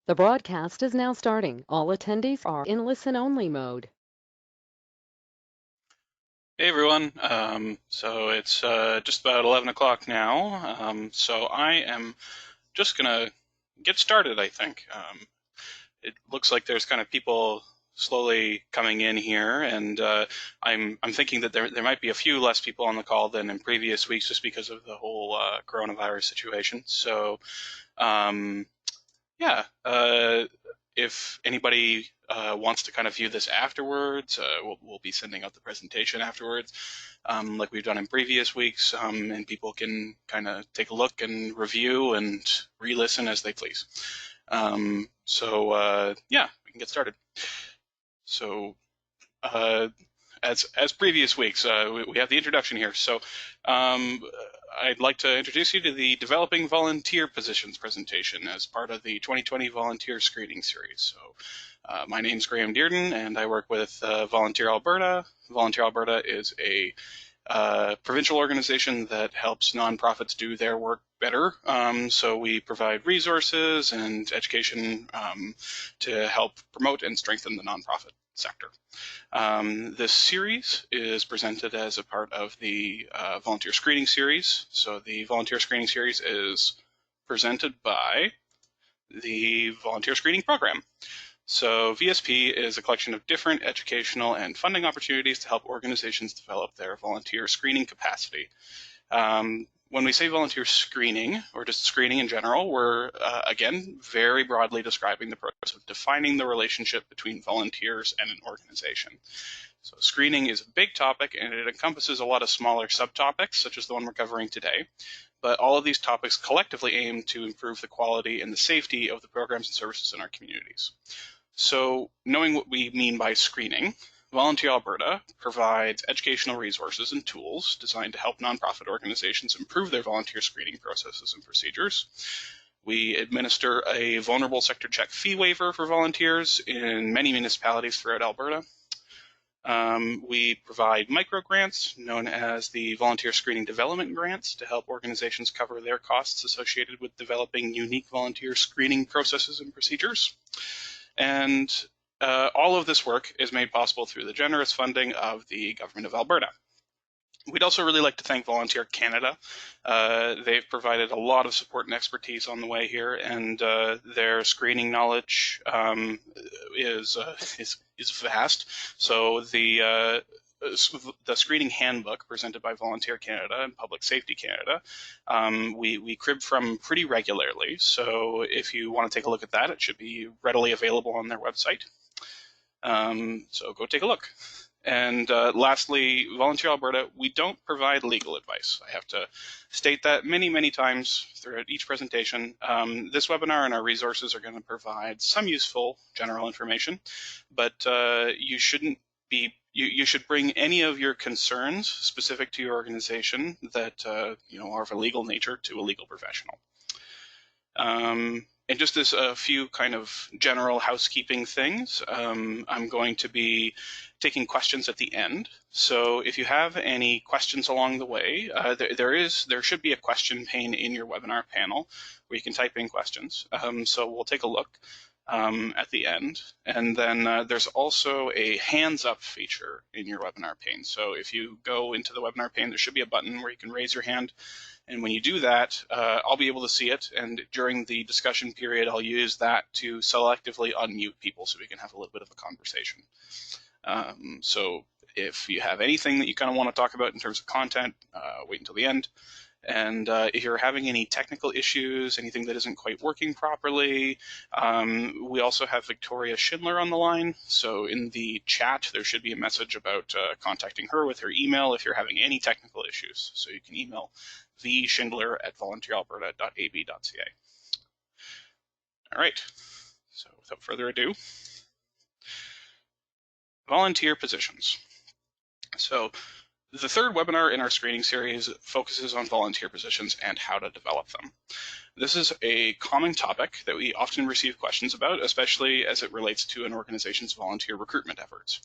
The broadcast is now starting. All attendees are in listen-only mode. Hey everyone. So it's just about 11 o'clock now. So I am just gonna get started, I think. It looks like there's kind of people slowly coming in here, and I'm thinking that there might be a few less people on the call than in previous weeks, just because of the whole coronavirus situation. So um, yeah, if anybody wants to kind of view this afterwards, we'll be sending out the presentation afterwards, like we've done in previous weeks, and people can kind of take a look and review and re-listen as they please. Yeah, we can get started. So as previous weeks, we have the introduction here. So I'd like to introduce you to the Developing Volunteer Positions presentation as part of the 2020 Volunteer Screening Series. So my name's Graham Dearden, and I work with Volunteer Alberta. Volunteer Alberta is a provincial organization that helps nonprofits do their work better. So we provide resources and education to help promote and strengthen the nonprofit sector. This series is presented as a part of the Volunteer Screening Series. So the Volunteer Screening Series is presented by the Volunteer Screening Program. So VSP is a collection of different educational and funding opportunities to help organizations develop their volunteer screening capacity. When we say volunteer screening, or just screening in general, we're, again, very broadly describing the process of defining the relationship between volunteers and an organization. So screening is a big topic, and it encompasses a lot of smaller subtopics, such as the one we're covering today. But all of these topics collectively aim to improve the quality and the safety of the programs and services in our communities. So knowing what we mean by screening, Volunteer Alberta provides educational resources and tools designed to help nonprofit organizations improve their volunteer screening processes and procedures. We administer a vulnerable sector check fee waiver for volunteers in many municipalities throughout Alberta. We provide micro grants known as the Volunteer Screening Development Grants to help organizations cover their costs associated with developing unique volunteer screening processes and procedures. And all of this work is made possible through the generous funding of the Government of Alberta. We'd also really like to thank Volunteer Canada. They've provided a lot of support and expertise on the way here, and their screening knowledge is vast. So the screening handbook presented by Volunteer Canada and Public Safety Canada, we crib from pretty regularly. So if you want to take a look at that, it should be readily available on their website. So go take a look. And lastly, Volunteer Alberta, we don't provide legal advice. I have to state that many, many times throughout each presentation. This webinar and our resources are going to provide some useful general information, but you shouldn't be. You should bring any of your concerns specific to your organization that are of a legal nature to a legal professional. And just as a few kind of general housekeeping things, I'm going to be taking questions at the end. So if you have any questions along the way, there should be a question pane in your webinar panel where you can type in questions. So we'll take a look at the end. And then there's also a hands up feature in your webinar pane. So if you go into the webinar pane, there should be a button where you can raise your hand. And when you do that, I'll be able to see it. And during the discussion period, I'll use that to selectively unmute people so we can have a little bit of a conversation. So if you have anything that you kind of want to talk about in terms of content, wait until the end. And if you're having any technical issues, anything that isn't quite working properly, we also have Victoria Schindler on the line. So in the chat, there should be a message about contacting her with her email if you're having any technical issues. So you can email vschindler@volunteeralberta.ab.ca. All right, so without further ado, volunteer positions. So The third webinar in our screening series focuses on volunteer positions and how to develop them. This is a common topic that we often receive questions about, especially as it relates to an organization's volunteer recruitment efforts.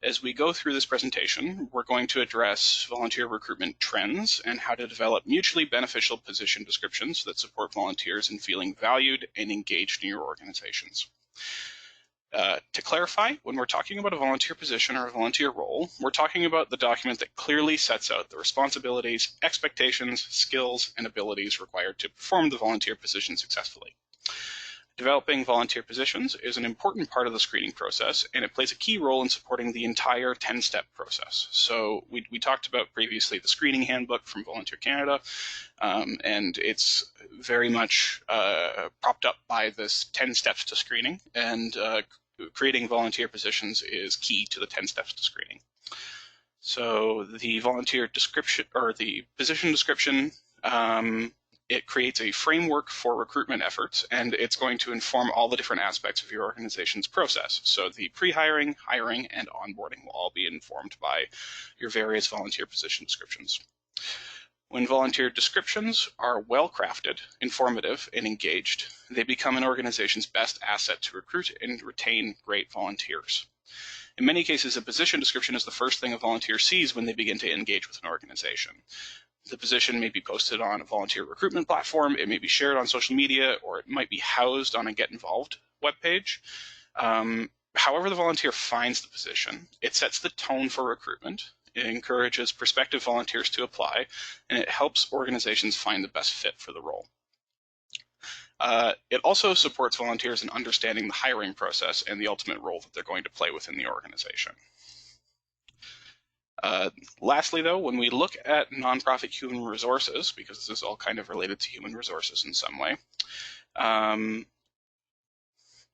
As we go through this presentation, we're going to address volunteer recruitment trends and how to develop mutually beneficial position descriptions that support volunteers in feeling valued and engaged in your organizations. To clarify, when we're talking about a volunteer position or a volunteer role, we're talking about the document that clearly sets out the responsibilities, expectations, skills, and abilities required to perform the volunteer position successfully. Developing volunteer positions is an important part of the screening process, and it plays a key role in supporting the entire 10-step process. So we talked about previously the screening handbook from Volunteer Canada, and it's very much propped up by this 10 steps to screening, and creating volunteer positions is key to the 10 steps to screening. So the volunteer description, or the position description, it creates a framework for recruitment efforts, and it's going to inform all the different aspects of your organization's process. So the pre-hiring, hiring, and onboarding will all be informed by your various volunteer position descriptions. When volunteer descriptions are well-crafted, informative, and engaged, they become an organization's best asset to recruit and retain great volunteers. In many cases, a position description is the first thing a volunteer sees when they begin to engage with an organization. The position may be posted on a volunteer recruitment platform, it may be shared on social media, or it might be housed on a Get Involved webpage. However the volunteer finds the position, it sets the tone for recruitment, it encourages prospective volunteers to apply, and it helps organizations find the best fit for the role. It also supports volunteers in understanding the hiring process and the ultimate role that they're going to play within the organization. Lastly, though, when we look at nonprofit human resources, because this is all kind of related to human resources in some way,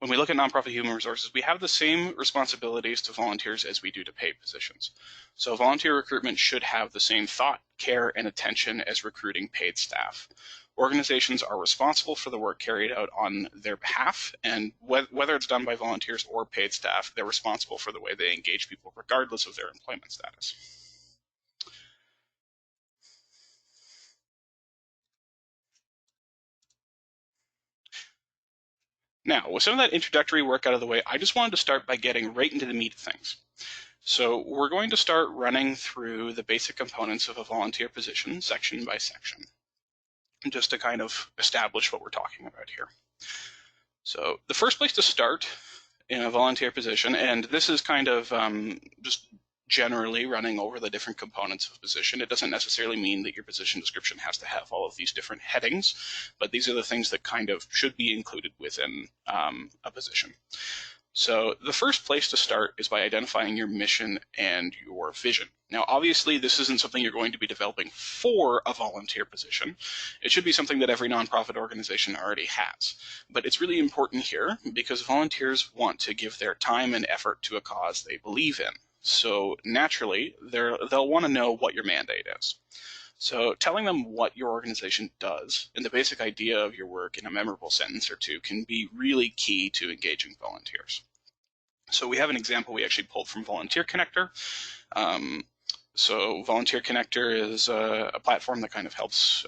when we look at nonprofit human resources, we have the same responsibilities to volunteers as we do to paid positions. So volunteer recruitment should have the same thought, care, and attention as recruiting paid staff. Organizations are responsible for the work carried out on their behalf, and whether it's done by volunteers or paid staff, they're responsible for the way they engage people regardless of their employment status. Now, with some of that introductory work out of the way, I just wanted to start by getting right into the meat of things. So we're going to start running through the basic components of a volunteer position, section by section, just to kind of establish what we're talking about here. So the first place to start in a volunteer position, and this is kind of just generally running over the different components of a position. It doesn't necessarily mean that your position description has to have all of these different headings, but these are the things that kind of should be included within a position. So the first place to start is by identifying your mission and your vision. Now, obviously, this isn't something you're going to be developing for a volunteer position. It should be something that every nonprofit organization already has. But it's really important here because volunteers want to give their time and effort to a cause they believe in. So naturally, they'll want to know what your mandate is. So telling them what your organization does and the basic idea of your work in a memorable sentence or two can be really key to engaging volunteers. So we have an example we actually pulled from Volunteer Connector. So Volunteer Connector is a platform that kind of helps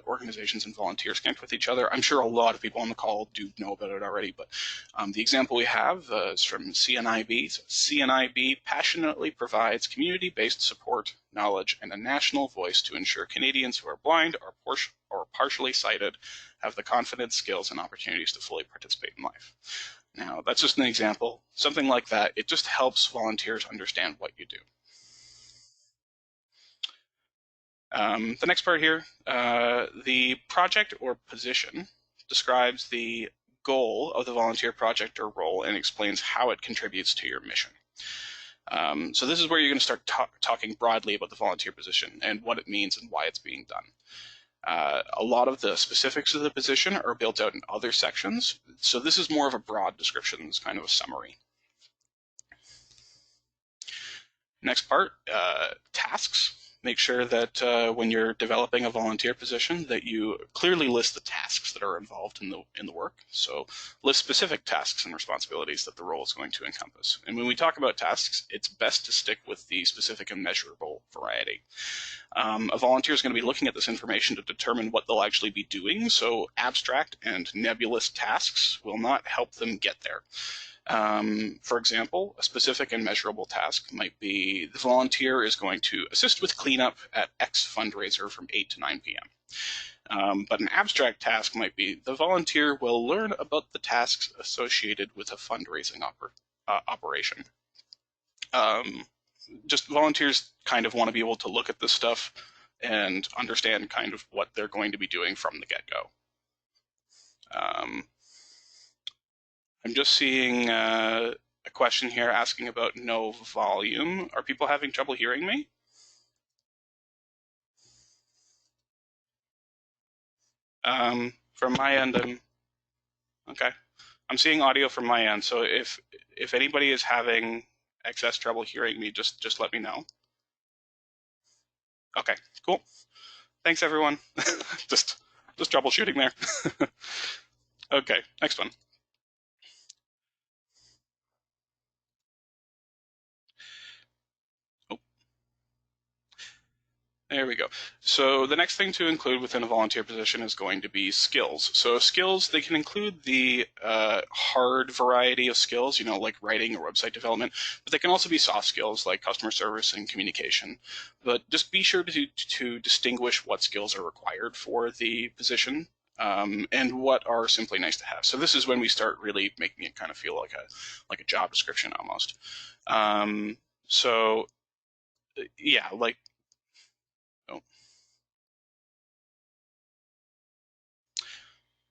organizations and volunteers connect with each other. I'm sure a lot of people on the call do know about it already, but the example we have is from CNIB. So CNIB passionately provides community-based support, knowledge, and a national voice to ensure Canadians who are blind or partially sighted have the confidence, skills, and opportunities to fully participate in life. Now, that's just an example. Something like that, it just helps volunteers understand what you do. The next part here, the project or position describes the goal of the volunteer project or role and explains how it contributes to your mission. So this is where you're going to start talking broadly about the volunteer position and what it means and why it's being done. A lot of the specifics of the position are built out in other sections, so this is more of a broad description, it's kind of a summary. Next part, tasks. Make sure that when you're developing a volunteer position that you clearly list the tasks that are involved in the work. So list specific tasks and responsibilities that the role is going to encompass. And when we talk about tasks, it's best to stick with the specific and measurable variety. A volunteer is going to be looking at this information to determine what they'll actually be doing, so abstract and nebulous tasks will not help them get there. For example, a specific and measurable task might be the volunteer is going to assist with cleanup at X fundraiser from 8 to 9 p.m. But an abstract task might be the volunteer will learn about the tasks associated with a fundraising operation. Just volunteers kind of want to be able to look at this stuff and understand kind of what they're going to be doing from the get-go. I'm just seeing a question here asking about no volume. Are people having trouble hearing me? From my end, I'm seeing audio from my end. So if anybody is having excess trouble hearing me, just let me know. Okay, cool. Thanks, everyone. just troubleshooting there. Okay, next one. There we go. So the next thing to include within a volunteer position is going to be skills. So skills, they can include the hard variety of skills, like writing or website development, but they can also be soft skills like customer service and communication. But just be sure to distinguish what skills are required for the position and what are simply nice to have. So this is when we start really making it kind of feel like a job description almost. So yeah, like, oh,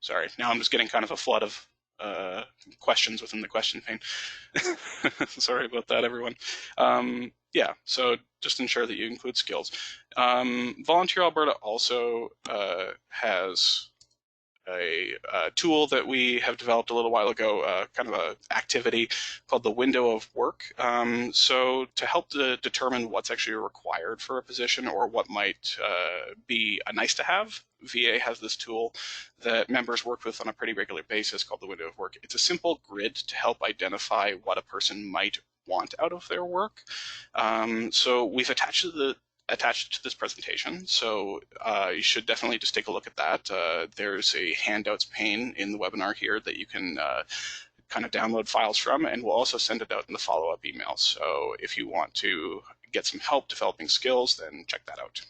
sorry, now I'm just getting kind of a flood of questions within the question pane. Sorry about that, everyone. Yeah, so just ensure that you include skills. Volunteer Alberta also has a tool that we have developed a little while ago, kind of an activity called the window of work. So to help to determine what's actually required for a position or what might be a nice to have, VA has this tool that members work with on a pretty regular basis called the window of work. It's a simple grid to help identify what a person might want out of their work. So we've attached to this presentation, so you should definitely just take a look at that. There's a handouts pane in the webinar here that you can kind of download files from, and we'll also send it out in the follow-up email. So if you want to get some help developing skills, then check that out.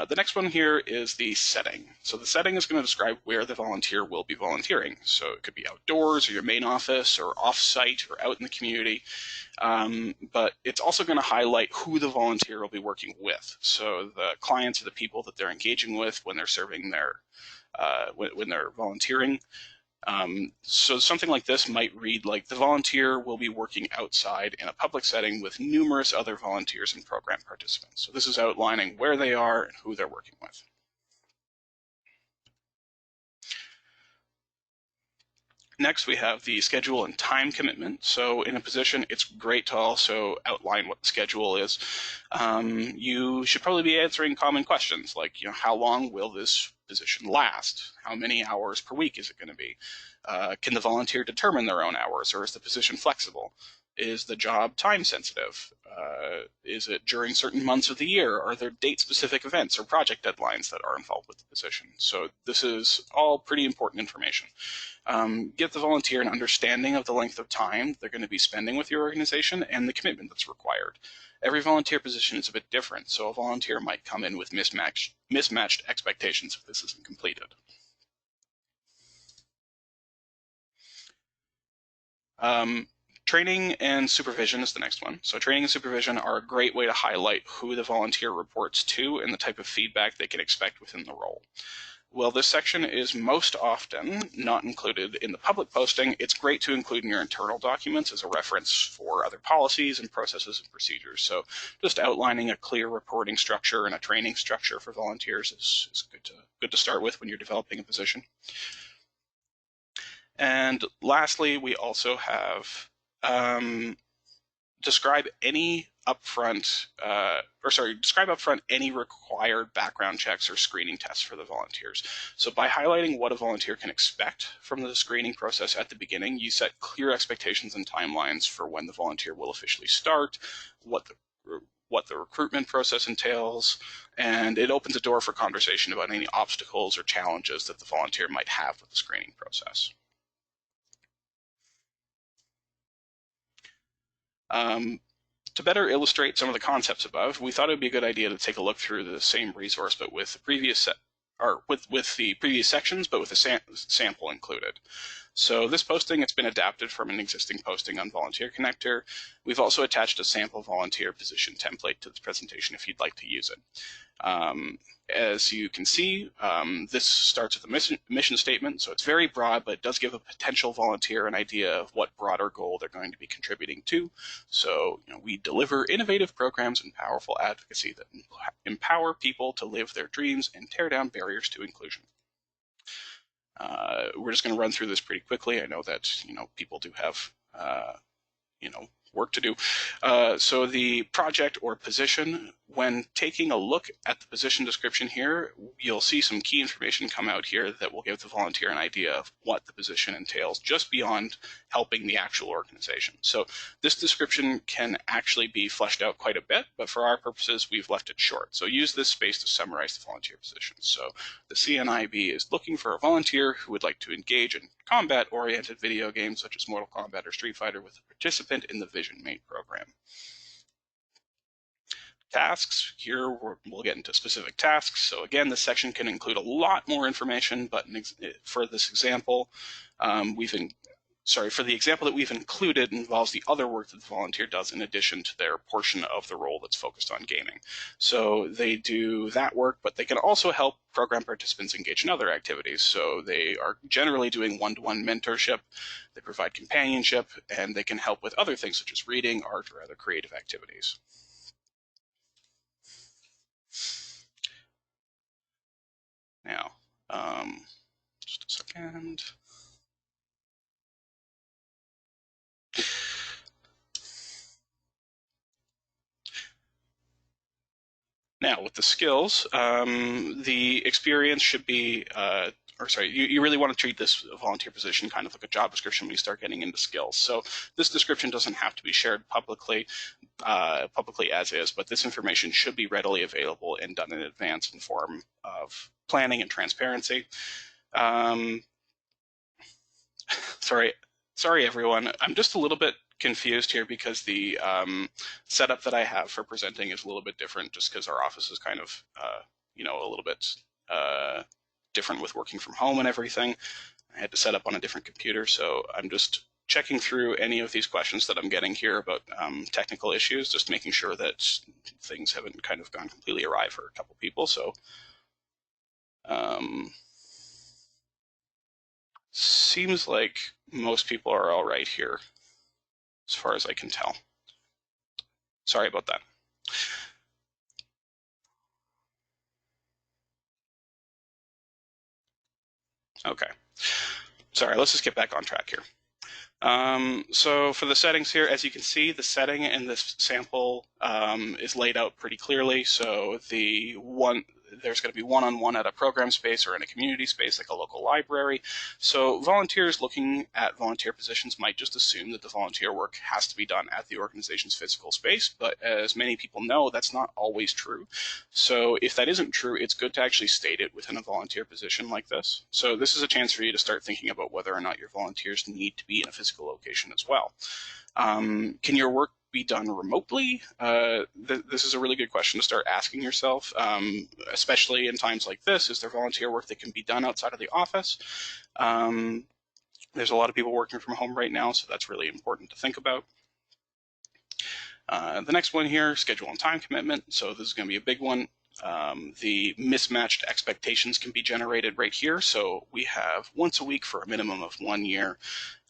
The next one here is the setting. So the setting is going to describe where the volunteer will be volunteering. So it could be outdoors or your main office or off-site or out in the community. But it's also going to highlight who the volunteer will be working with. So the clients or the people that they're engaging with when they're serving when they're volunteering. So something like this might read like the volunteer will be working outside in a public setting with numerous other volunteers and program participants. So this is outlining where they are and who they're working with. Next, we have the schedule and time commitment. So in a position, it's great to also outline what the schedule is. You should probably be answering common questions like, how long will this position last? How many hours per week is it going to be? Can the volunteer determine their own hours, or is the position flexible? Is the job time sensitive? Is it during certain months of the year? Are there date-specific events or project deadlines that are involved with the position? So this is all pretty important information. Give the volunteer an understanding of the length of time they're going to be spending with your organization and the commitment that's required. Every volunteer position is a bit different, so a volunteer might come in with mismatched expectations if this isn't completed. Training and supervision is the next one. So training and supervision are a great way to highlight who the volunteer reports to and the type of feedback they can expect within the role. Well, this section is most often not included in the public posting. It's great to include in your internal documents as a reference for other policies and processes and procedures. So just outlining a clear reporting structure and a training structure for volunteers is good to start with when you're developing a position. And lastly, we also have describe describe upfront any required background checks or screening tests for the volunteers. So by highlighting what a volunteer can expect from the screening process at the beginning, you set clear expectations and timelines for when the volunteer will officially start, what the recruitment process entails, and it opens a door for conversation about any obstacles or challenges that the volunteer might have with the screening process. To better illustrate some of the concepts above, we thought it would be a good idea to take a look through the same resource, but with the previous with the previous sections, but with a sample included. So this posting, it's been adapted from an existing posting on Volunteer Connector. We've also attached a sample volunteer position template to this presentation if you'd like to use it. As you can see, this starts with a mission statement, so it's very broad, but it does give a potential volunteer an idea of what broader goal they're going to be contributing to. So, we deliver innovative programs and powerful advocacy that empower people to live their dreams and tear down barriers to inclusion. We're just going to run through this pretty quickly. I know that people do have work to do. So the project or position, when taking a look at the position description here, you'll see some key information come out here that will give the volunteer an idea of what the position entails, just beyond helping the actual organization. So this description can actually be fleshed out quite a bit, but for our purposes, we've left it short. So use this space to summarize the volunteer position. So the CNIB is looking for a volunteer who would like to engage in combat-oriented video games such as Mortal Kombat or Street Fighter with a participant in the Vision Mate program. Tasks, here we'll get into specific tasks. So again, this section can include a lot more information, but for this example, for the example that we've included involves the other work that the volunteer does in addition to their portion of the role that's focused on gaming. So they do that work, but they can also help program participants engage in other activities. So they are generally doing one-to-one mentorship, they provide companionship, and they can help with other things such as reading, art, or other creative activities. Now, just a second. Now, with the skills, the experience should be, you really want to treat this volunteer position kind of like a job description when you start getting into skills. So this description doesn't have to be shared publicly as is, but this information should be readily available and done in advance in form of planning and transparency. Sorry, everyone. I'm just a little bit confused here because the setup that I have for presenting is a little bit different just because our office is kind of, a little bit different with working from home and everything. I had to set up on a different computer, so I'm just checking through any of these questions that I'm getting here about technical issues, just making sure that things haven't kind of gone completely awry for a couple people. So seems like most people are all right here, as far as I can tell. Sorry about that. Okay. Sorry, let's just get back on track here. So for the settings here, as you can see, the setting in this sample is laid out pretty clearly. So there's going to be one-on-one at a program space or in a community space like a local library. So volunteers looking at volunteer positions might just assume that the volunteer work has to be done at the organization's physical space, but as many people know, that's not always true. So if that isn't true, it's good to actually state it within a volunteer position like this. So this is a chance for you to start thinking about whether or not your volunteers need to be in a physical location as well. Can your work be done remotely? This is a really good question to start asking yourself, especially in times like this. Is there volunteer work that can be done outside of the office? There's a lot of people working from home right now, so that's really important to think about. The next one here, schedule and time commitment. So this is going to be a big one. The mismatched expectations can be generated right here. So we have once a week for a minimum of 1 year.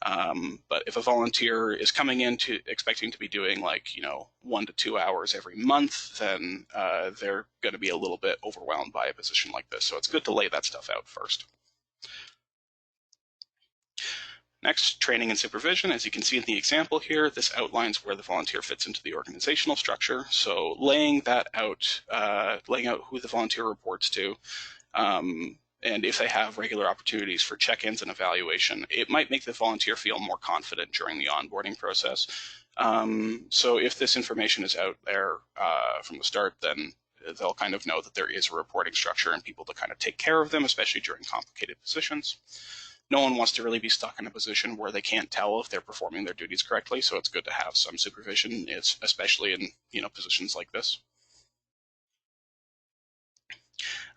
But if a volunteer is coming in expecting to be doing 1 to 2 hours every month, then they're going to be a little bit overwhelmed by a position like this. So it's good to lay that stuff out first. Next, training and supervision. As you can see in the example here, this outlines where the volunteer fits into the organizational structure. So laying that out, laying out who the volunteer reports to, and if they have regular opportunities for check-ins and evaluation, it might make the volunteer feel more confident during the onboarding process. So if this information is out there from the start, then they'll kind of know that there is a reporting structure and people to kind of take care of them, especially during complicated positions. No one wants to really be stuck in a position where they can't tell if they're performing their duties correctly, so it's good to have some supervision, especially in positions like this.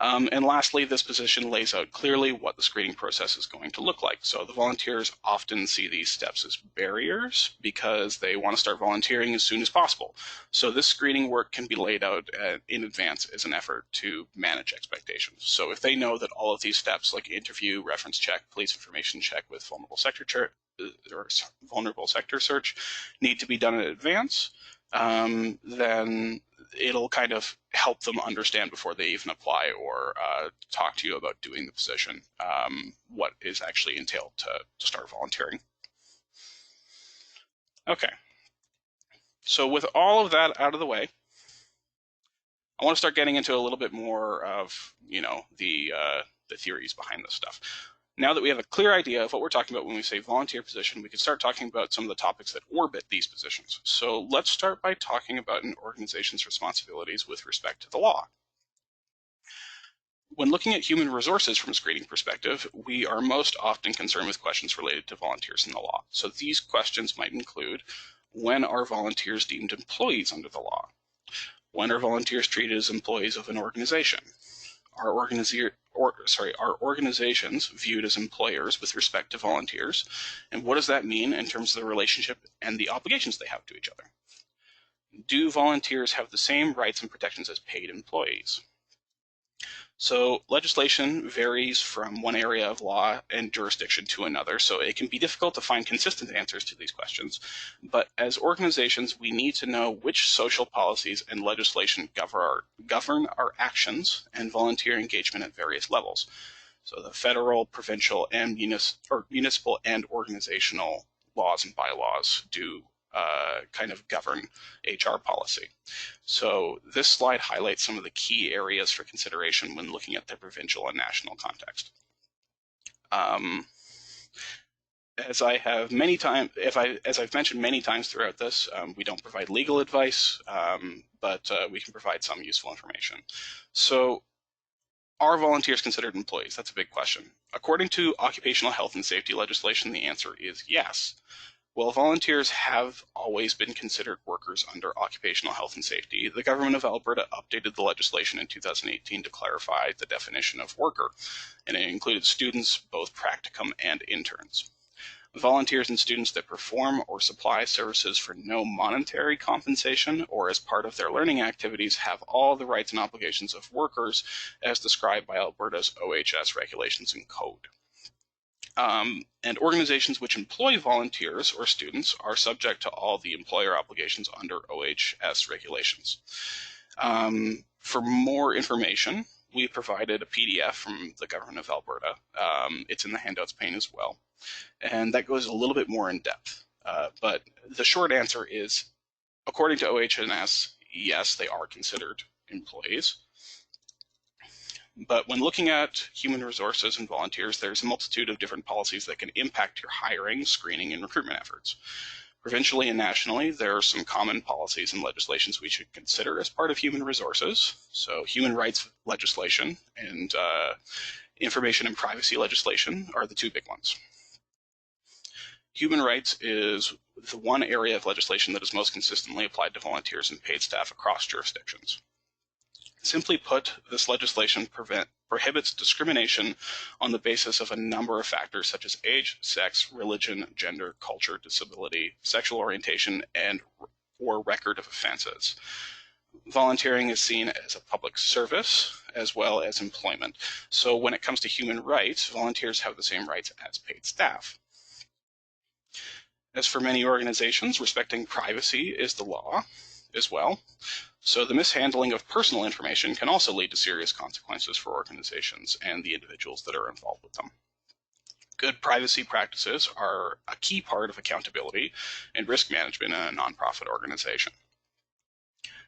And lastly, this position lays out clearly what the screening process is going to look like. So the volunteers often see these steps as barriers because they want to start volunteering as soon as possible. So this screening work can be laid out in advance as an effort to manage expectations. So if they know that all of these steps, like interview, reference check, police information check with vulnerable sector search, need to be done in advance, then it'll kind of help them understand before they even apply or talk to you about doing the position, what is actually entailed to start volunteering. Okay, so with all of that out of the way, I want to start getting into a little bit more of the theories behind this stuff. Now that we have a clear idea of what we're talking about when we say volunteer position, we can start talking about some of the topics that orbit these positions. So let's start by talking about an organization's responsibilities with respect to the law. When looking at human resources from a screening perspective, we are most often concerned with questions related to volunteers in the law. So these questions might include, when are volunteers deemed employees under the law? When are volunteers treated as employees of an organization? Are organizations viewed as employers with respect to volunteers? And what does that mean in terms of the relationship and the obligations they have to each other? Do volunteers have the same rights and protections as paid employees? So legislation varies from one area of law and jurisdiction to another, so it can be difficult to find consistent answers to these questions. But as organizations, we need to know which social policies and legislation govern our actions and volunteer engagement at various levels. So the federal, provincial, and municipal and organizational laws and bylaws do kind of govern HR policy. So this slide highlights some of the key areas for consideration when looking at the provincial and national context. As I've mentioned many times throughout this, we don't provide legal advice, but we can provide some useful information. So, are volunteers considered employees? That's a big question. According to occupational health and safety legislation, the answer is yes. While volunteers have always been considered workers under occupational health and safety, the government of Alberta updated the legislation in 2018 to clarify the definition of worker, and it included students, both practicum and interns. Volunteers and students that perform or supply services for no monetary compensation or as part of their learning activities have all the rights and obligations of workers as described by Alberta's OHS regulations and code. And organizations which employ volunteers or students are subject to all the employer obligations under OHS regulations. For more information, we provided a PDF from the government of Alberta. It's in the handouts pane as well. And that goes a little bit more in depth. But the short answer is, according to OHS, yes, they are considered employees. But when looking at human resources and volunteers, there's a multitude of different policies that can impact your hiring, screening, and recruitment efforts. Provincially and nationally, there are some common policies and legislations we should consider as part of human resources. So human rights legislation and information and privacy legislation are the two big ones. Human rights is the one area of legislation that is most consistently applied to volunteers and paid staff across jurisdictions. Simply put, this legislation prohibits discrimination on the basis of a number of factors such as age, sex, religion, gender, culture, disability, sexual orientation, or record of offenses. Volunteering is seen as a public service as well as employment. So when it comes to human rights, volunteers have the same rights as paid staff. As for many organizations, respecting privacy is the law as well. So the mishandling of personal information can also lead to serious consequences for organizations and the individuals that are involved with them. Good privacy practices are a key part of accountability and risk management in a nonprofit organization.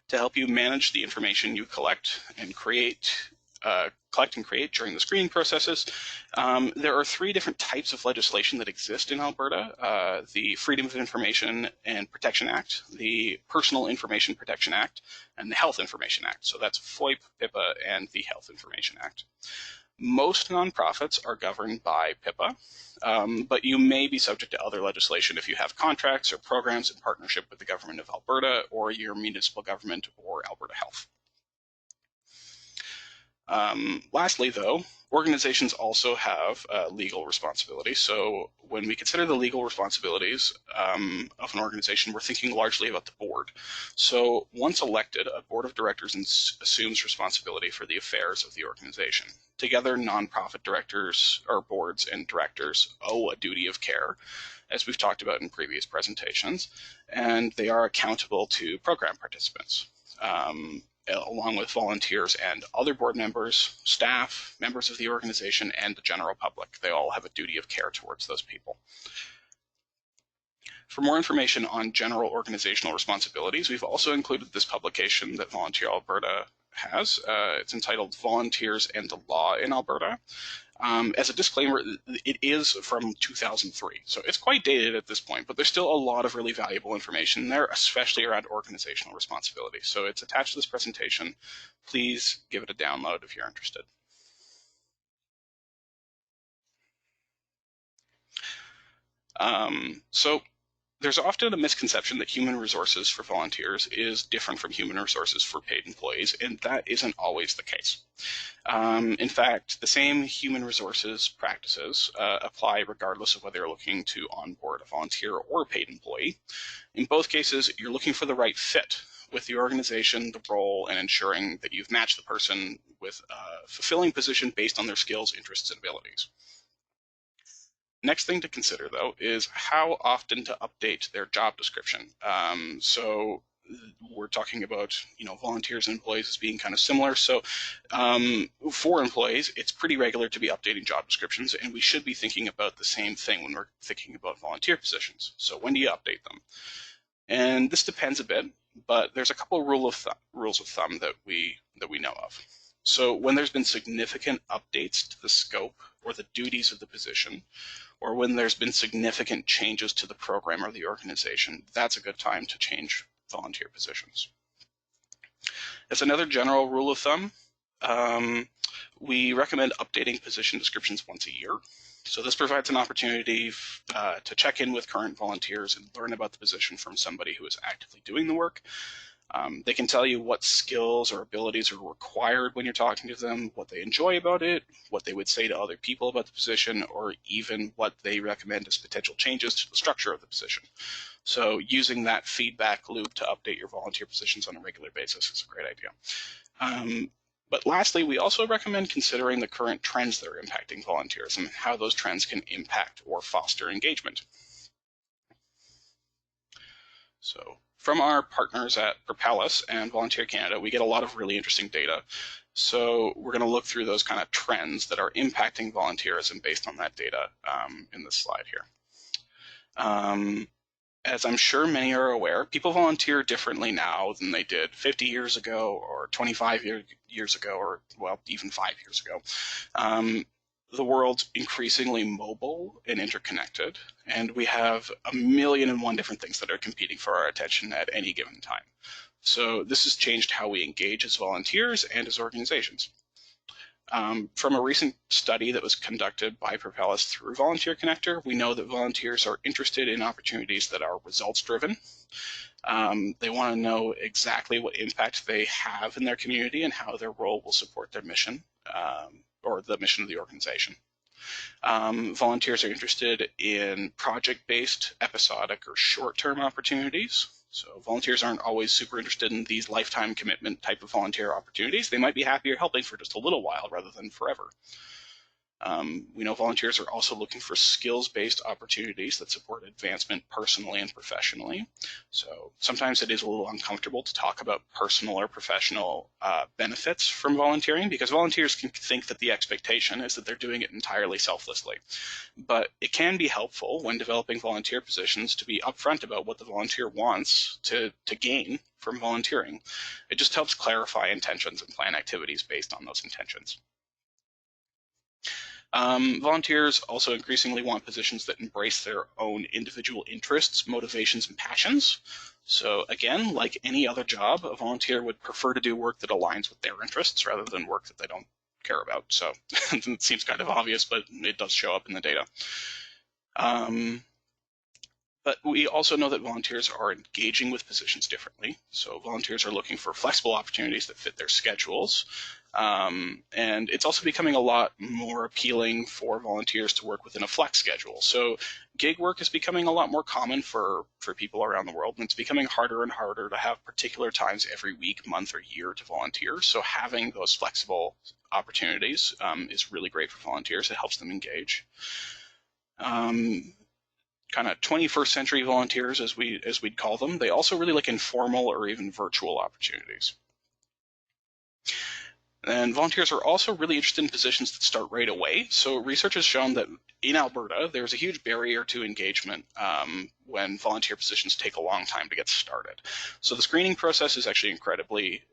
To help you manage the information you collect and create during the screening processes, there are 3 different types of legislation that exist in Alberta: the Freedom of Information and Protection Act, the Personal Information Protection Act, and the Health Information Act. So that's FOIP, PIPA, and the Health Information Act. Most nonprofits are governed by PIPA, but you may be subject to other legislation if you have contracts or programs in partnership with the government of Alberta or your municipal government or Alberta Health. Lastly, though, organizations also have legal responsibility. So when we consider the legal responsibilities of an organization, we're thinking largely about the board. So once elected, a board of directors assumes responsibility for the affairs of the organization. Together, nonprofit directors or boards and directors owe a duty of care, as we've talked about in previous presentations, and they are accountable to program participants. Along with volunteers and other board members, staff, members of the organization, and the general public. They all have a duty of care towards those people. For more information on general organizational responsibilities, we've also included this publication that Volunteer Alberta has. It's entitled Volunteers and the Law in Alberta. As a disclaimer, it is from 2003, so it's quite dated at this point, but there's still a lot of really valuable information there, especially around organizational responsibility. So it's attached to this presentation. Please give it a download if you're interested. So there's often a misconception that human resources for volunteers is different from human resources for paid employees, and that isn't always the case. In fact, the same human resources practices apply regardless of whether you're looking to onboard a volunteer or a paid employee. In both cases, you're looking for the right fit with the organization, the role, and ensuring that you've matched the person with a fulfilling position based on their skills, interests, and abilities. Next thing to consider, though, is how often to update their job description. So we're talking about, volunteers and employees as being kind of similar. So for employees, it's pretty regular to be updating job descriptions, and we should be thinking about the same thing when we're thinking about volunteer positions. So when do you update them? And this depends a bit, but there's a couple of rules of thumb that we know of. So when there's been significant updates to the scope or the duties of the position, or when there's been significant changes to the program or the organization, that's a good time to change volunteer positions. As another general rule of thumb, we recommend updating position descriptions once a year. So this provides an opportunity to check in with current volunteers and learn about the position from somebody who is actively doing the work. They can tell you what skills or abilities are required when you're talking to them, what they enjoy about it, what they would say to other people about the position, or even what they recommend as potential changes to the structure of the position. So using that feedback loop to update your volunteer positions on a regular basis is a great idea. But lastly, we also recommend considering the current trends that are impacting volunteers and how those trends can impact or foster engagement. So from our partners at Propel Us and Volunteer Canada, we get a lot of really interesting data. So we're going to look through those kind of trends that are impacting volunteerism based on that data in this slide here. As I'm sure many are aware, people volunteer differently now than they did 50 years ago or 25 years ago, or, well, even 5 years ago. The world's increasingly mobile and interconnected, and we have 1,000,001 different things that are competing for our attention at any given time. So this has changed how we engage as volunteers and as organizations. From a recent study that was conducted by Propel Us through Volunteer Connector, we know that volunteers are interested in opportunities that are results-driven. They want to know exactly what impact they have in their community and how their role will support their mission, or the mission of the organization. Volunteers are interested in project-based, episodic, or short-term opportunities. So volunteers aren't always super interested in these lifetime commitment type of volunteer opportunities. They might be happier helping for just a little while rather than forever. We know volunteers are also looking for skills-based opportunities that support advancement personally and professionally. So sometimes it is a little uncomfortable to talk about personal or professional benefits from volunteering, because volunteers can think that the expectation is that they're doing it entirely selflessly. But it can be helpful when developing volunteer positions to be upfront about what the volunteer wants to gain from volunteering. It just helps clarify intentions and plan activities based on those intentions. Volunteers also increasingly want positions that embrace their own individual interests, motivations, and passions. So again, like any other job, a volunteer would prefer to do work that aligns with their interests rather than work that they don't care about. So it seems kind of obvious, but it does show up in the data. But we also know that volunteers are engaging with positions differently. So volunteers are looking for flexible opportunities that fit their schedules. And it's also becoming a lot more appealing for volunteers to work within a flex schedule. So gig work is becoming a lot more common for people around the world, and it's becoming harder and harder to have particular times every week, month, or year to volunteer. So having those flexible opportunities is really great for volunteers. It helps them engage. Kind of 21st century volunteers, as we'd call them, they also really like informal or even virtual opportunities. And volunteers are also really interested in positions that start right away. So research has shown that in Alberta, there's a huge barrier to engagement when volunteer positions take a long time to get started. So the screening process is actually incredibly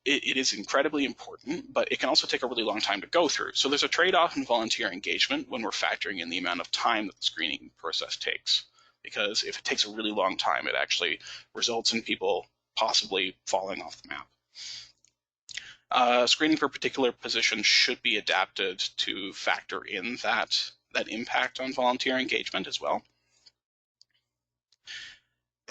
it is incredibly important, but it can also take a really long time to go through. So there's a trade-off in volunteer engagement when we're factoring in the amount of time that the screening process takes. Because if it takes a really long time, it actually results in people possibly falling off the map. Screening for particular positions should be adapted to factor in that impact on volunteer engagement as well.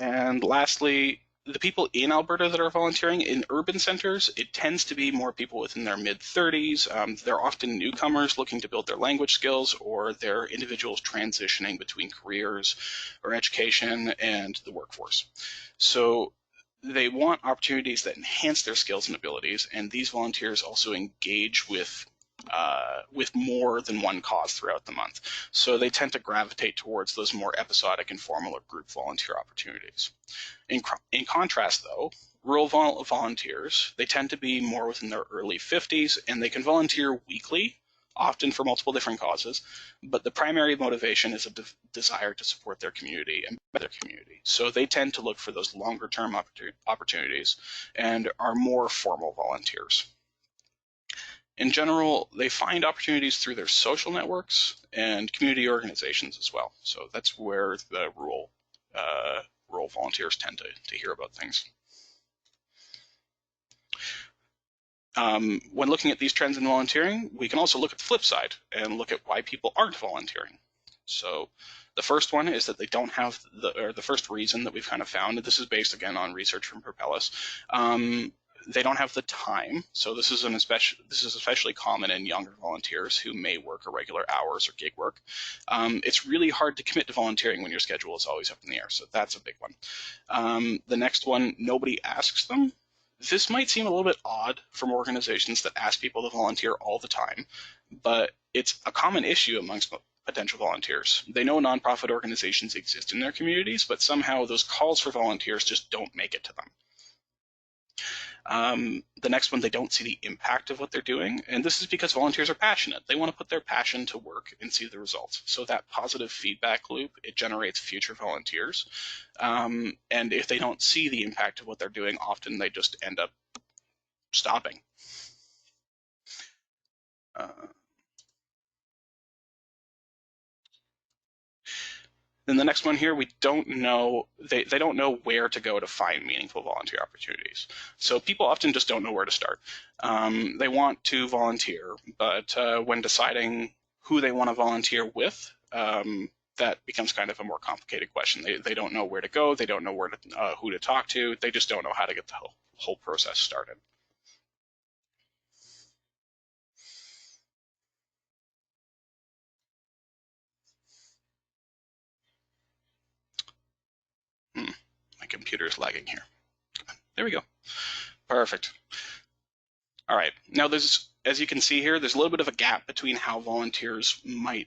And lastly, the people in Alberta that are volunteering in urban centers, it tends to be more people within their mid-30s. They're often newcomers looking to build their language skills, or they're individuals transitioning between careers or education and the workforce. So they want opportunities that enhance their skills and abilities, and these volunteers also engage with more than one cause throughout the month. So they tend to gravitate towards those more episodic, informal, or group volunteer opportunities. In contrast, though, rural volunteers, they tend to be more within their early 50s, and they can volunteer weekly, often for multiple different causes, but the primary motivation is a desire to support their community and their community. So they tend to look for those longer term opportunities and are more formal volunteers. In general, they find opportunities through their social networks and community organizations as well. So that's where the rural volunteers tend to hear about things. When looking at these trends in volunteering, we can also look at the flip side and look at why people aren't volunteering. So the first one is that they don't have the first reason that we've kind of found, and this is based again on research from Propellus, they don't have the time. So this is especially common in younger volunteers who may work irregular hours or gig work. It's really hard to commit to volunteering when your schedule is always up in the air. So that's a big one. The next one, nobody asks them. This might seem a little bit odd from organizations that ask people to volunteer all the time, but it's a common issue amongst potential volunteers. They know nonprofit organizations exist in their communities, but somehow those calls for volunteers just don't make it to them. The next one, they don't see the impact of what they're doing, and this is because volunteers are passionate. They want to put their passion to work and see the results. So that positive feedback loop, it generates future volunteers. And if they don't see the impact of what they're doing, often they just end up stopping. Then the next one here, we don't know, they don't know where to go to find meaningful volunteer opportunities. So people often just don't know where to start. They want to volunteer, but when deciding who they want to volunteer with, that becomes kind of a more complicated question. They don't know where to go, they don't know who to talk to, they just don't know how to get the whole process started. My computer is lagging here. There we go. Perfect. All right. Now, as you can see here, there's a little bit of a gap between how volunteers might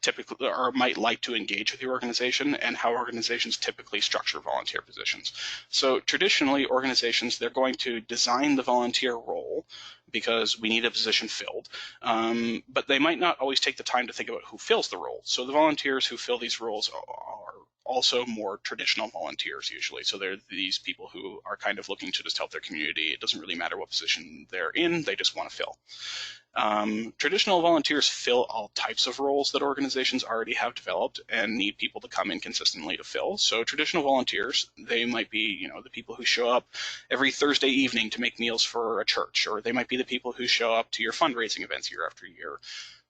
typically or might like to engage with the organization and how organizations typically structure volunteer positions. So traditionally, organizations, they're going to design the volunteer role because we need a position filled, but they might not always take the time to think about who fills the role. So the volunteers who fill these roles are also more traditional volunteers usually. So they're these people who are kind of looking to just help their community. It doesn't really matter what position they're in, they just want to fill. Traditional volunteers fill all types of roles that organizations already have developed and need people to come in consistently to fill. So traditional volunteers, they might be, the people who show up every Thursday evening to make meals for a church, or they might be the people who show up to your fundraising events year after year,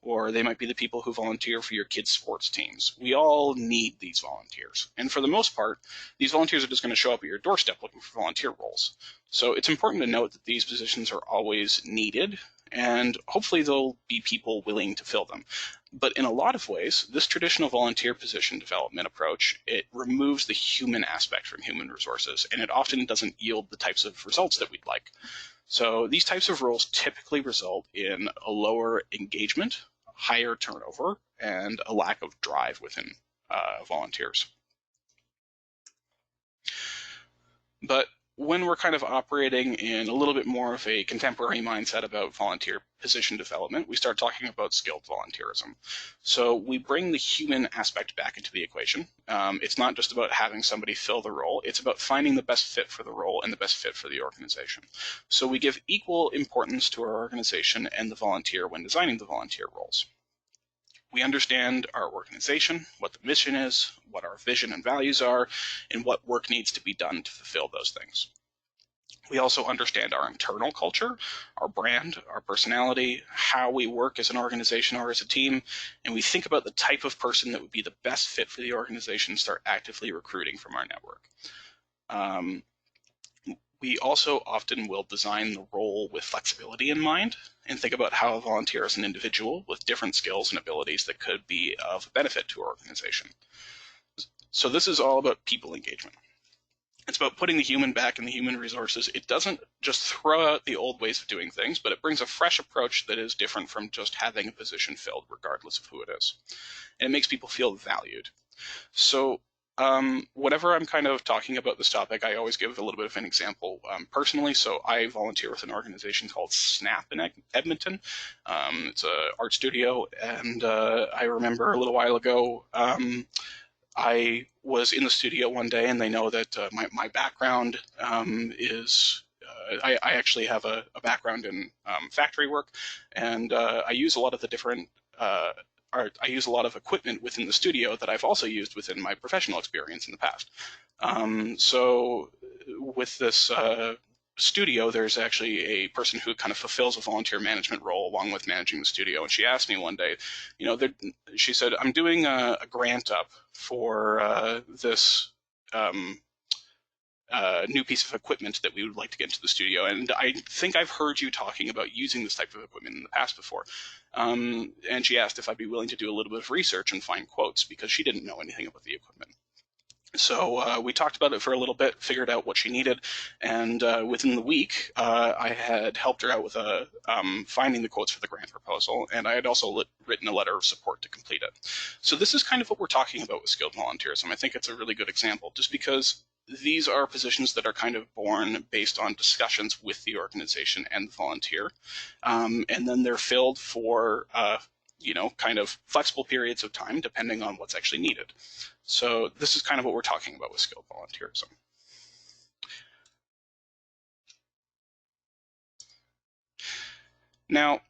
or they might be the people who volunteer for your kids' sports teams. We all need these volunteers. And for the most part, these volunteers are just going to show up at your doorstep looking for volunteer roles. So it's important to note that these positions are always needed, and hopefully there'll be people willing to fill them. But in a lot of ways, this traditional volunteer position development approach, it removes the human aspect from human resources, and it often doesn't yield the types of results that we'd like. So these types of roles typically result in a lower engagement, higher turnover, and a lack of drive within volunteers. But when we're kind of operating in a little bit more of a contemporary mindset about volunteer position development, we start talking about skilled volunteerism. So we bring the human aspect back into the equation. It's not just about having somebody fill the role, it's about finding the best fit for the role and the best fit for the organization. So we give equal importance to our organization and the volunteer when designing the volunteer roles. We understand our organization, what the mission is, what our vision and values are, and what work needs to be done to fulfill those things. We also understand our internal culture, our brand, our personality, how we work as an organization or as a team, and we think about the type of person that would be the best fit for the organization and start actively recruiting from our network. We also often will design the role with flexibility in mind and think about how a volunteer is an individual with different skills and abilities that could be of benefit to our organization. So this is all about people engagement. It's about putting the human back in the human resources. It doesn't just throw out the old ways of doing things, but it brings a fresh approach that is different from just having a position filled regardless of who it is. And it makes people feel valued. So whenever I'm kind of talking about this topic, I always give a little bit of an example personally. So I volunteer with an organization called SNAP in Edmonton. It's an art studio, and I remember a little while ago, I was in the studio one day, and they know that my background is I actually have a background in factory work, and I use a lot of the different I use a lot of equipment within the studio that I've also used within my professional experience in the past. So with this studio, there's actually a person who kind of fulfills a volunteer management role along with managing the studio. And she asked me one day, she said, I'm doing a grant up for this new piece of equipment that we would like to get into the studio. And I think I've heard you talking about using this type of equipment in the past before. And she asked if I'd be willing to do a little bit of research and find quotes because she didn't know anything about the equipment. So we talked about it for a little bit, figured out what she needed, and within the week, I had helped her out with finding the quotes for the grant proposal, and I had also written a letter of support to complete it. So this is kind of what we're talking about with skilled volunteerism. I think it's a really good example, just because these are positions that are kind of born based on discussions with the organization and the volunteer, and then they're filled for kind of flexible periods of time depending on what's actually needed. So this is kind of what we're talking about with skilled volunteerism. Now,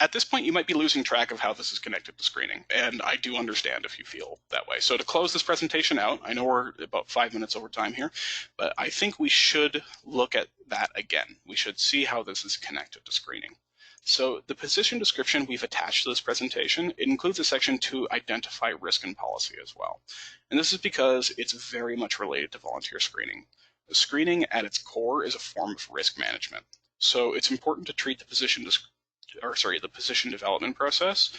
at this point, you might be losing track of how this is connected to screening, and I do understand if you feel that way. So to close this presentation out, I know we're about 5 minutes over time here, but I think we should look at that again. We should see how this is connected to screening. So the position description we've attached to this presentation, it includes a section to identify risk and policy as well. And this is because it's very much related to volunteer screening. Screening at its core is a form of risk management. So it's important to treat the position development process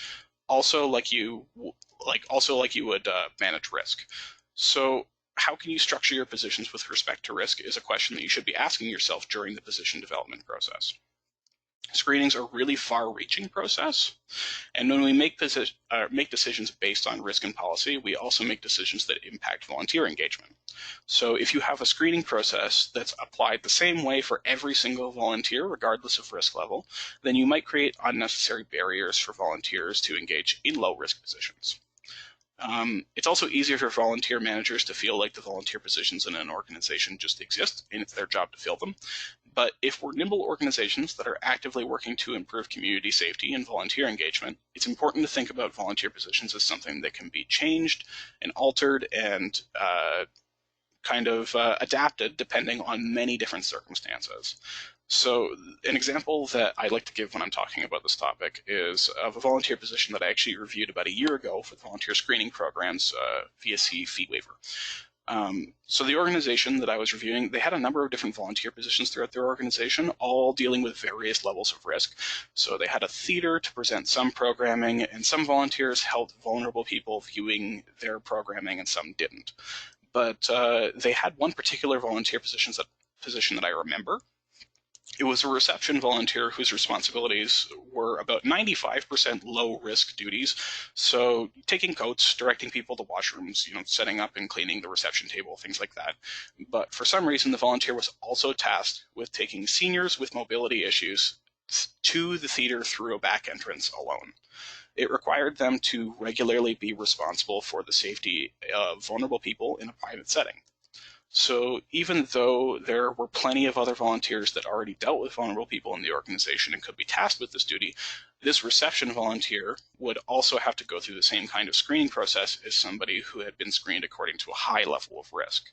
also like you would manage risk. So how can you structure your positions with respect to risk is a question that you should be asking yourself during the position development process. Screenings are a really far-reaching process, and when we make decisions based on risk and policy, we also make decisions that impact volunteer engagement. So if you have a screening process that's applied the same way for every single volunteer, regardless of risk level, then you might create unnecessary barriers for volunteers to engage in low-risk positions. It's also easier for volunteer managers to feel like the volunteer positions in an organization just exist and it's their job to fill them. But if we're nimble organizations that are actively working to improve community safety and volunteer engagement, it's important to think about volunteer positions as something that can be changed and altered and adapted depending on many different circumstances. So an example that I like to give when I'm talking about this topic is of a volunteer position that I actually reviewed about a year ago for the volunteer screening programs VSC fee waiver. So the organization that I was reviewing, they had a number of different volunteer positions throughout their organization, all dealing with various levels of risk. So they had a theater to present some programming, and some volunteers helped vulnerable people viewing their programming and some didn't. But they had one particular volunteer position that I remember. It was a reception volunteer whose responsibilities were about 95% low-risk duties. So taking coats, directing people to washrooms, setting up and cleaning the reception table, things like that. But for some reason, the volunteer was also tasked with taking seniors with mobility issues to the theater through a back entrance alone. It required them to regularly be responsible for the safety of vulnerable people in a private setting. So even though there were plenty of other volunteers that already dealt with vulnerable people in the organization and could be tasked with this duty, this reception volunteer would also have to go through the same kind of screening process as somebody who had been screened according to a high level of risk.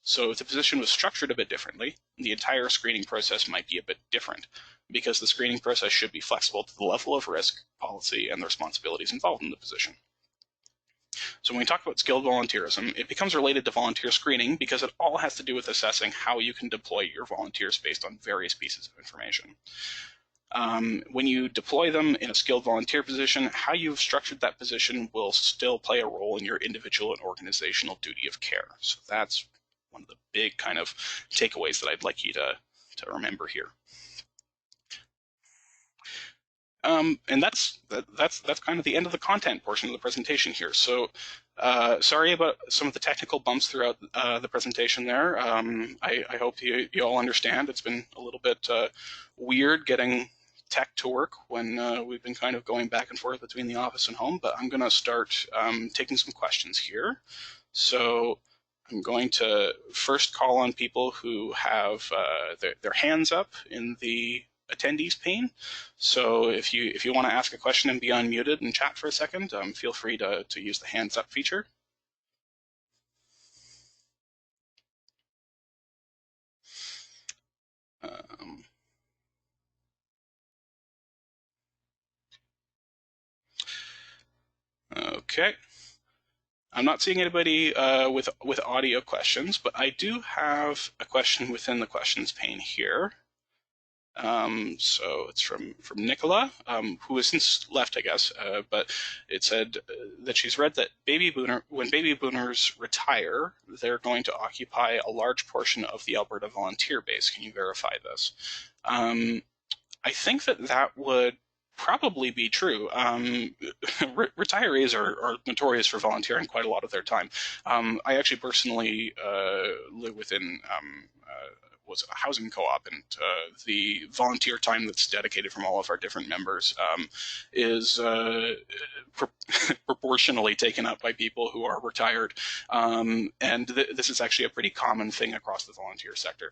So if the position was structured a bit differently, the entire screening process might be a bit different, because the screening process should be flexible to the level of risk, policy, and the responsibilities involved in the position. So when we talk about skilled volunteerism, it becomes related to volunteer screening because it all has to do with assessing how you can deploy your volunteers based on various pieces of information. When you deploy them in a skilled volunteer position, how you've structured that position will still play a role in your individual and organizational duty of care. So that's one of the big kind of takeaways that I'd like you to remember here. And that's kind of the end of the content portion of the presentation here. So sorry about some of the technical bumps throughout the presentation there. I hope you all understand. It's been a little bit weird getting tech to work when we've been kind of going back and forth between the office and home, but I'm going to start taking some questions here. So I'm going to first call on people who have their hands up in the attendees pane. So if you want to ask a question and be unmuted and chat for a second, feel free to use the hands up feature. Okay. I'm not seeing anybody with audio questions, but I do have a question within the questions pane here. So it's from Nicola, who has since left, I guess, but it said that she's read that when baby boomers retire, they're going to occupy a large portion of the Alberta volunteer base. Can you verify this? I think that would probably be true. Retirees are notorious for volunteering quite a lot of their time. I actually personally live within was a housing co-op, and the volunteer time that's dedicated from all of our different members is proportionally taken up by people who are retired. And this is actually a pretty common thing across the volunteer sector.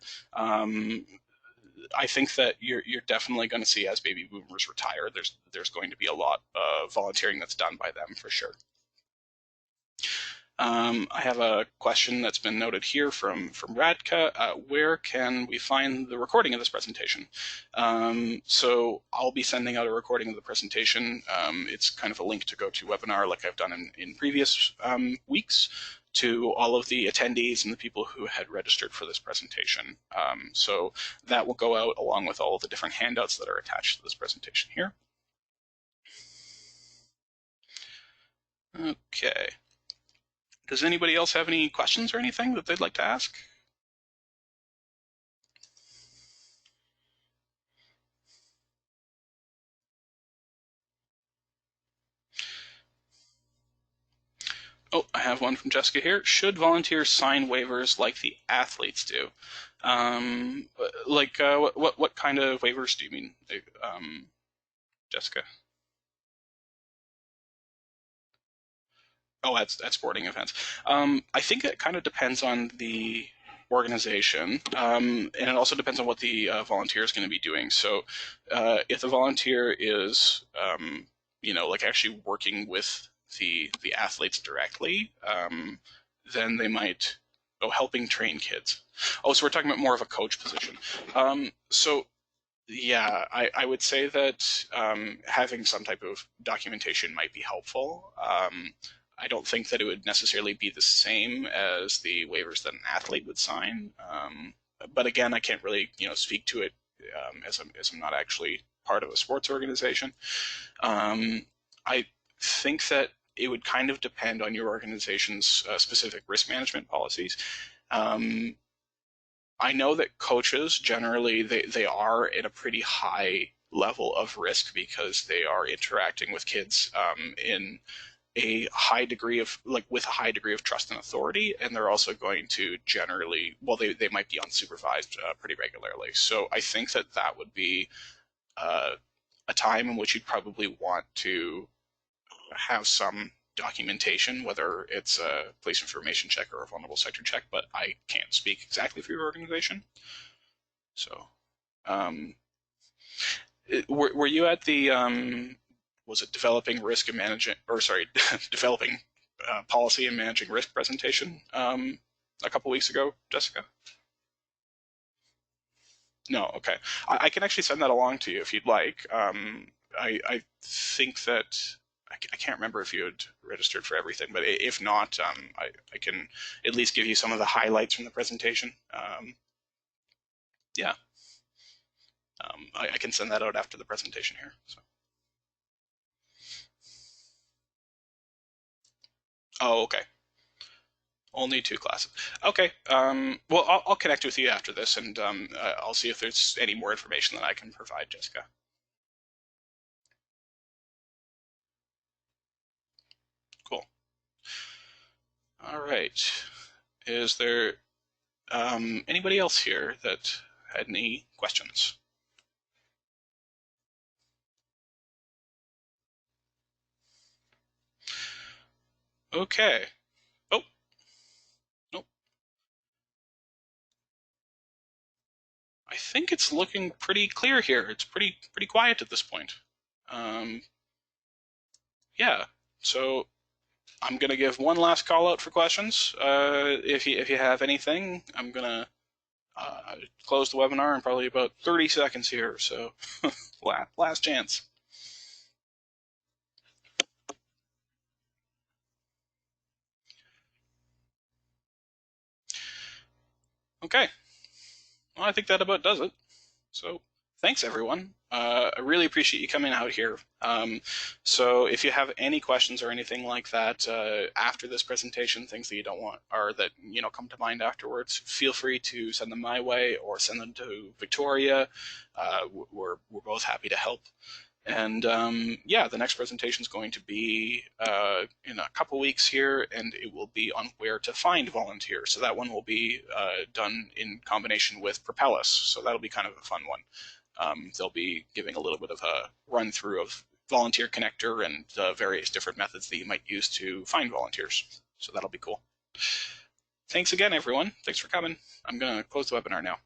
I think that you're definitely going to see, as baby boomers retire, there's going to be a lot of volunteering that's done by them for sure. I have a question that's been noted here from Radka. Where can we find the recording of this presentation? So I'll be sending out a recording of the presentation. It's kind of a link to go to webinar, like I've done in previous weeks, to all of the attendees and the people who had registered for this presentation. So that will go out along with all of the different handouts that are attached to this presentation here. Okay. Does anybody else have any questions or anything that they'd like to ask? Oh, I have one from Jessica here. Should volunteers sign waivers like the athletes do? What kind of waivers do you mean, Jessica? Oh, at sporting events. I think it kind of depends on the organization, and it also depends on what the volunteer is going to be doing. So, if the volunteer is, like actually working with the athletes directly, then they might helping train kids. Oh, so we're talking about more of a coach position. So yeah, I would say that having some type of documentation might be helpful. I don't think that it would necessarily be the same as the waivers that an athlete would sign. But again, I can't really speak to it as I'm not actually part of a sports organization. I think that it would kind of depend on your organization's specific risk management policies. Um, I know that coaches generally they are at a pretty high level of risk because they are interacting with kids in a high degree of with a high degree of trust and authority, and they're also going to generally they might be unsupervised pretty regularly. So I think that would be uh, a time in which you'd probably want to have some documentation, whether it's a police information check or a vulnerable sector check, but I can't speak exactly for your organization. So, um, were you at the was it developing risk and managing, or sorry, developing policy and managing risk presentation a couple weeks ago, Jessica? No, okay. I can actually send that along to you if you'd like. I think that I can't remember if you had registered for everything, but if not, I can at least give you some of the highlights from the presentation. Yeah, I can send that out after the presentation here. So. Oh, okay. Only 2 classes. Okay. Well, I'll connect with you after this, and I'll see if there's any more information that I can provide, Jessica. Cool. All right. Is there anybody else here that had any questions? Okay. Oh, nope. I think it's looking pretty clear here. It's pretty quiet at this point. Um, yeah. So I'm gonna give one last call out for questions. If you have anything, I'm gonna close the webinar in probably about 30 seconds here. So last chance. Okay. Well, I think that about does it. So thanks, everyone. I really appreciate you coming out here. So if you have any questions or anything like that after this presentation, things that you don't want or that come to mind afterwards, feel free to send them my way or send them to Victoria. We're both happy to help. And yeah, the next presentation is going to be in a couple weeks here, and it will be on where to find volunteers. So that one will be done in combination with Propellus. So that'll be kind of a fun one. They'll be giving a little bit of a run through of Volunteer Connector and the various different methods that you might use to find volunteers. So that'll be cool. Thanks again, everyone. Thanks for coming. I'm going to close the webinar now.